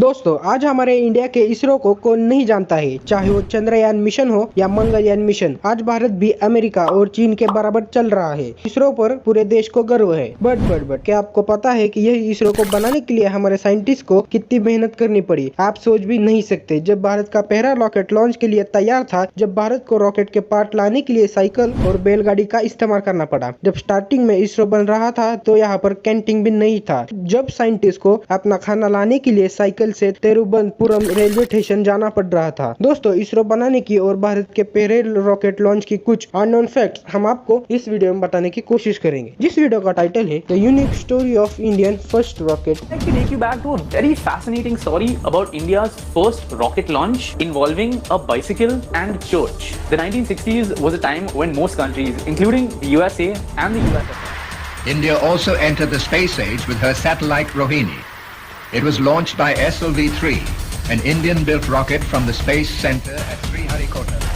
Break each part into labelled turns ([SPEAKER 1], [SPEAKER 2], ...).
[SPEAKER 1] दोस्तों, आज हमारे इंडिया के इसरो को कौन नहीं जानता है, चाहे वो चंद्रयान मिशन हो या मंगलयान मिशन। आज भारत भी अमेरिका और चीन के बराबर चल रहा है। इसरो पर पूरे देश को गर्व है। बट क्या आपको पता है कि यही इसरो को बनाने के लिए हमारे साइंटिस्ट को कितनी मेहनत करनी पड़ी? आप सोच भी नहीं सकते। जब भारत का पहला रॉकेट लॉन्च के लिए तैयार था, जब भारत को रॉकेट के पार्ट लाने के लिए साइकिल और बैलगाड़ी का इस्तेमाल करना पड़ा, जब स्टार्टिंग में इसरो बन रहा था तो यहाँ पर कैंटीन भी नहीं था, जब साइंटिस्ट को अपना खाना लाने के लिए साइकिल से तिरुवनंतपुरम रेलवे स्टेशन जाना पड़ रहा था। दोस्तों, इसरो बनाने की और भारत के पहले रॉकेट लॉन्च की कुछ अननोन फैक्ट्स हम आपको इस वीडियो में बताने की कोशिश करेंगे, जिस वीडियो का टाइटल है the unique story of Indian first rocket.
[SPEAKER 2] I'd like to take you back to a very fascinating story about India's first rocket launch involving a bicycle and church. The 1960s was a time when most countries, including the USA and the USSR,
[SPEAKER 3] India also entered the space age with her satellite Rohini. It was launched by SLV-3, an Indian-built rocket from the Space Center at Sriharikota.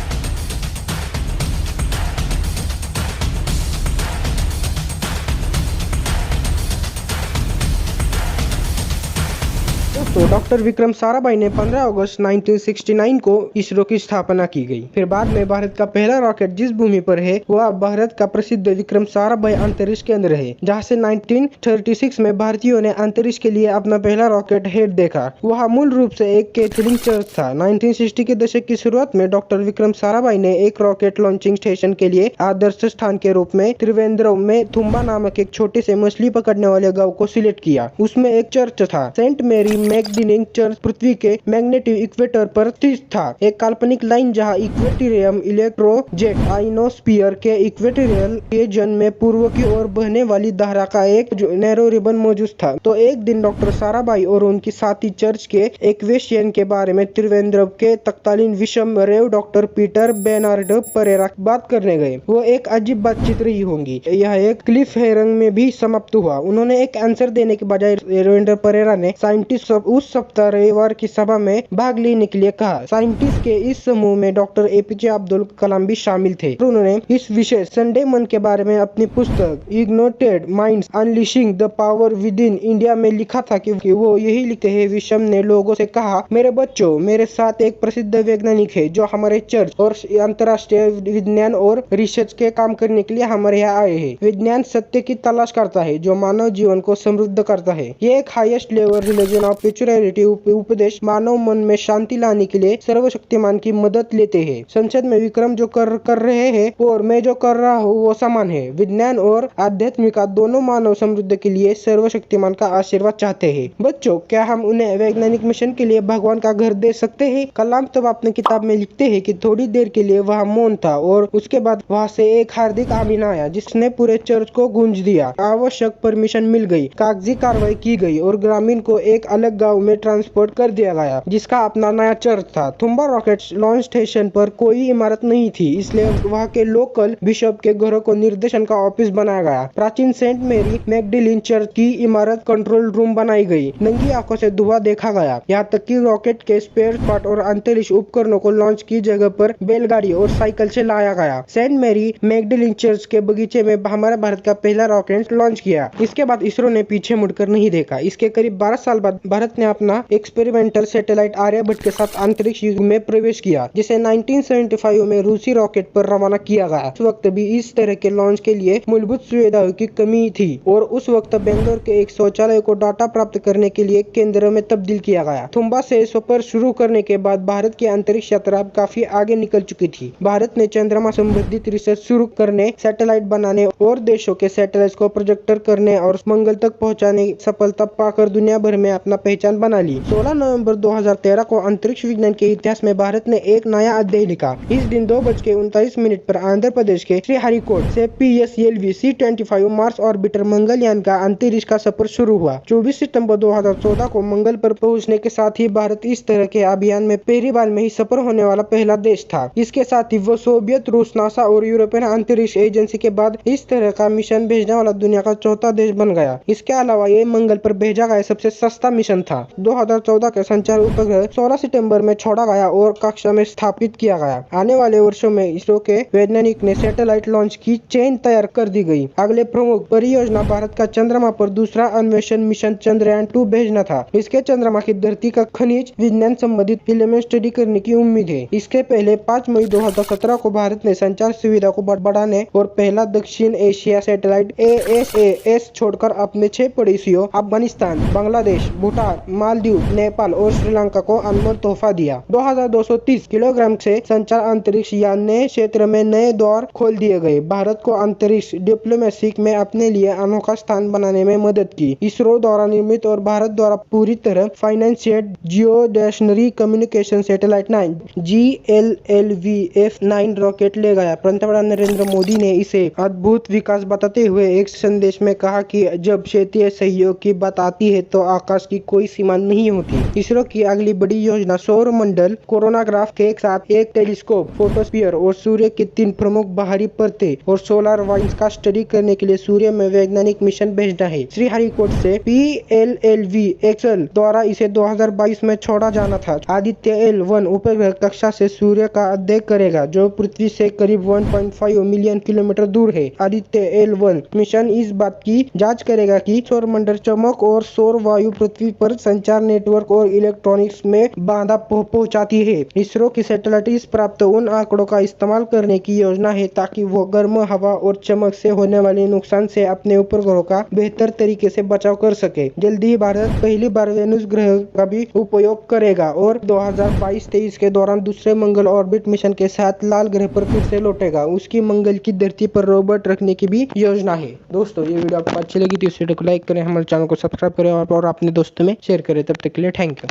[SPEAKER 1] तो doctor Vikram Sarabhai ने 15 अगस्त 1969 को इसरो की स्थापना की गई। फिर बाद में भारत का पहला रॉकेट जिस भूमि पर है वह भारत का प्रसिद्ध विक्रम साराभाई अंतरिक्ष केंद्र है, जहां से 1936 में भारतीयों ने अंतरिक्ष के लिए अपना पहला रॉकेट हेड देखा। वह मूल रूप से एक कैथलिक चर्च था। 1960 के दशक की शुरुआत में डॉक्टर विक्रम साराभाई ने एक रॉकेट लॉन्चिंग स्टेशन के लिए आदर्श स्थान के रूप में त्रिवेंद्रम में थुम्बा नामक एक छोटे से मछली पकड़ने वाले गाँव को सिलेक्ट किया। उसमें एक चर्च था। सेंट मेरी मैगडिलिन चर्च पृथ्वी के मैग्नेटिक इक्वेटर पर स्थित था, एक काल्पनिक लाइन जहां इक्वेटोरियम इलेक्ट्रोजेट आइनोस्फीयर के इक्वेटोरियल रीजन में पूर्व की ओर बहने वाली धारा का एक नैरो रिबन मौजूद था। तो एक दिन डॉक्टर साराभाई और उनकी साथी चर्च के इक्वेशन के बारे में त्रिवेंद्रम के तत्कालीन विषम रेव डॉक्टर पीटर बेनार्ड परेरा बात करने गए। वो एक अजीब बातचीत रही होंगी। यह एक क्लिफ हेरिंग में भी समाप्त हुआ। उन्होंने एक आंसर देने के बजाय रेवेंद्र परेरा ने साइंटिस्ट उस सप्ताह रविवार की सभा में भाग लेने के लिए कहा। साइंटिस्ट के इस समूह में डॉक्टर एपीजे अब्दुल कलाम भी शामिल थे। उन्होंने इस विषय संडे मन के बारे में अपनी पुस्तक ignited minds unleashing the power within India में लिखा था कि वो यही लिखते हैं। विषम ने लोगों से कहा, मेरे बच्चों, मेरे साथ एक प्रसिद्ध वैज्ञानिक है जो हमारे चर्च और अंतर्राष्ट्रीय विज्ञान और रिसर्च के काम करने के लिए हमारे यहाँ आए हैं। विज्ञान सत्य की तलाश करता है जो मानव जीवन को समृद्ध करता है। ये एक हाईएस्ट लेवल रिलीजन ऑफ उपदेश मानव मन में शांति लाने के लिए सर्वशक्तिमान की मदद लेते हैं। संसद में विक्रम जो कर रहे हैं और मैं जो कर रहा हूँ वो समान है। विज्ञान और आध्यात्मिका दोनों मानव समृद्धि के लिए सर्वशक्तिमान का आशीर्वाद चाहते हैं। बच्चों, क्या हम उन्हें वैज्ञानिक मिशन के लिए भगवान का घर दे सकते हैं? कलाम तब अपनी किताब में लिखते हैं कि थोड़ी देर के लिए वह मौन था और उसके बाद वहाँ से एक हार्दिक आमीन आया जिसने पूरे चर्च को गूंज दिया। आवश्यक परमिशन मिल गई, कागजी कार्रवाई की गई और ग्रामीण को एक अलग गांव में ट्रांसपोर्ट कर दिया गया जिसका अपना नया चर्च था। थुम्बा रॉकेट लॉन्च स्टेशन पर कोई इमारत नहीं थी, इसलिए वहाँ के लोकल बिशप के घरों को निर्देशन का ऑफिस बनाया गया। प्राचीन सेंट मेरी मैगडिलिन चर्च की इमारत कंट्रोल रूम बनाई गई। नंगी आंखों से धुआं देखा गया, यहाँ तक कि रॉकेट के स्पेयर पार्ट और अंतरिक्ष उपकरणों को लॉन्च की जगह पर बैलगाड़ी और साइकिल से लाया गया। सेंट मेरी मैगडिलिन चर्च के बगीचे में हमारे भारत का पहला रॉकेट लॉन्च किया। इसके बाद इसरो ने पीछे मुड़कर नहीं देखा। इसके करीब 12 साल बाद भारत ने अपना एक्सपेरिमेंटल सैटेलाइट आर्यभट्ट के साथ अंतरिक्ष युग में प्रवेश किया, जिसे 1975 में रूसी रॉकेट पर रवाना किया गया। उस वक्त भी इस तरह के लॉन्च के लिए मूलभूत सुविधाओं की कमी थी और उस वक्त बेंगलोर के एक शौचालय को डाटा प्राप्त करने के लिए केंद्र में तब्दील किया गया। थुम्बा से सफर शुरू करने के बाद भारत की अंतरिक्ष यात्रा काफी आगे निकल चुकी थी। भारत ने चंद्रमा संबंधित रिसर्च शुरू करने, सैटेलाइट बनाने और देशों के सैटेलाइट को प्रोजेक्टर करने और मंगल तक पहुँचाने सफलता पाकर दुनिया भर में अपना पहचान बना ली। 16 नवंबर 2013 को अंतरिक्ष विज्ञान के इतिहास में भारत ने एक नया अध्याय लिखा। इस दिन 2:39 पर आंध्र प्रदेश के श्रीहरिकोट से PSLV C-25 Mars orbiter Mangalyaan का अंतरिक्ष का सफर शुरू हुआ। 24 सितंबर 2014 को मंगल पर पहुंचने के साथ ही भारत इस तरह के अभियान में पहली बार में ही सफर होने वाला पहला देश था। इसके साथ ही वो सोवियत, रूस, नासा और यूरोपियन अंतरिक्ष एजेंसी के बाद इस तरह का मिशन भेजने वाला दुनिया का चौथा देश बन गया। इसके अलावा ये मंगल पर भेजा गया सबसे सस्ता मिशन था। था। 2014 के संचार उपग्रह 16 सितंबर में छोड़ा गया और कक्षा में स्थापित किया गया। आने वाले वर्षों में इसरो के वैज्ञानिक ने सैटेलाइट लॉन्च की चेन तैयार कर दी गई। अगले प्रमुख परियोजना भारत का चंद्रमा पर दूसरा अन्वेषण मिशन चंद्रयान 2 भेजना था। इसके चंद्रमा की धरती का खनिज विज्ञान संबंधित एलिमेंट स्टडी करने की उम्मीद है। इसके पहले 5 मई 2017 को भारत ने संचार सुविधा को बढ़ाने और पहला दक्षिण एशिया सैटेलाइट ASAS छोड़कर अपने 6 पड़ोसियों अफगानिस्तान, बांग्लादेश, भूटान, मालदीव, नेपाल और श्रीलंका को अनमोल तोहफा दिया। 2230 किलोग्राम से संचार अंतरिक्ष यान नए क्षेत्र में नए द्वार खोल दिए गए। भारत को अंतरिक्ष डिप्लोमेसी में अपने लिए अनोखा स्थान बनाने में मदद की। इसरो द्वारा निर्मित और भारत द्वारा पूरी तरह financed geostationary communication satellite 9 GLLV-F9 rocket ले गया। पंतप्रधान नरेंद्र मोदी ने इसे अद्भुत विकास बताते हुए एक संदेश में कहा कि जब क्षेत्रीय सहयोग की बात आती है तो आकाश की कोई सीमा नहीं होती। इसरो की अगली बड़ी योजना सौर मंडल कोरोनाग्राफ के साथ एक टेलीस्कोप, फोटोस्फीयर और सूर्य की 3 प्रमुख बाहरी परतें और सोलर वाइंस का स्टडी करने के लिए सूर्य में वैज्ञानिक मिशन भेजना है। श्रीहरिकोट से PLLV-XL द्वारा इसे 2022 में छोड़ा जाना था। आदित्य L1 उपग्रह कक्षा से सूर्य का अध्ययन करेगा जो पृथ्वी से करीब 1.5 मिलियन किलोमीटर दूर है। आदित्य L1 मिशन इस बात की जांच करेगा कि सौर मंडल चमक और सौर वायु पृथ्वी पर संचार नेटवर्क और इलेक्ट्रॉनिक्स में बाधा पहुंचाती है। इसरो की सैटेलाइट इस प्राप्त उन आंकड़ों का इस्तेमाल करने की योजना है ताकि वो गर्म हवा और चमक से होने वाले नुकसान से अपने उपग्रहों का बेहतर तरीके से बचाव कर सके। जल्दी ही भारत पहली बार वेनुस ग्रह का भी उपयोग करेगा और 2022-23 के दौरान दूसरे मंगल ऑर्बिट मिशन के साथ लाल ग्रह पर फिर से लौटेगा। उसकी मंगल की धरती पर रोबोट रखने की भी योजना है। दोस्तों, ये वीडियो आपको अच्छी लगी तो इस वीडियो को लाइक करें, हमारे चैनल को सब्सक्राइब करें और अपने दोस्तों में शेयर करें। तब तक के लिए thank you.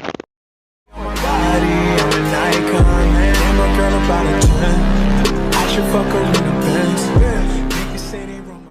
[SPEAKER 4] Body, I'm an icon, man. I'm a girl about a 10. I should fuck her in the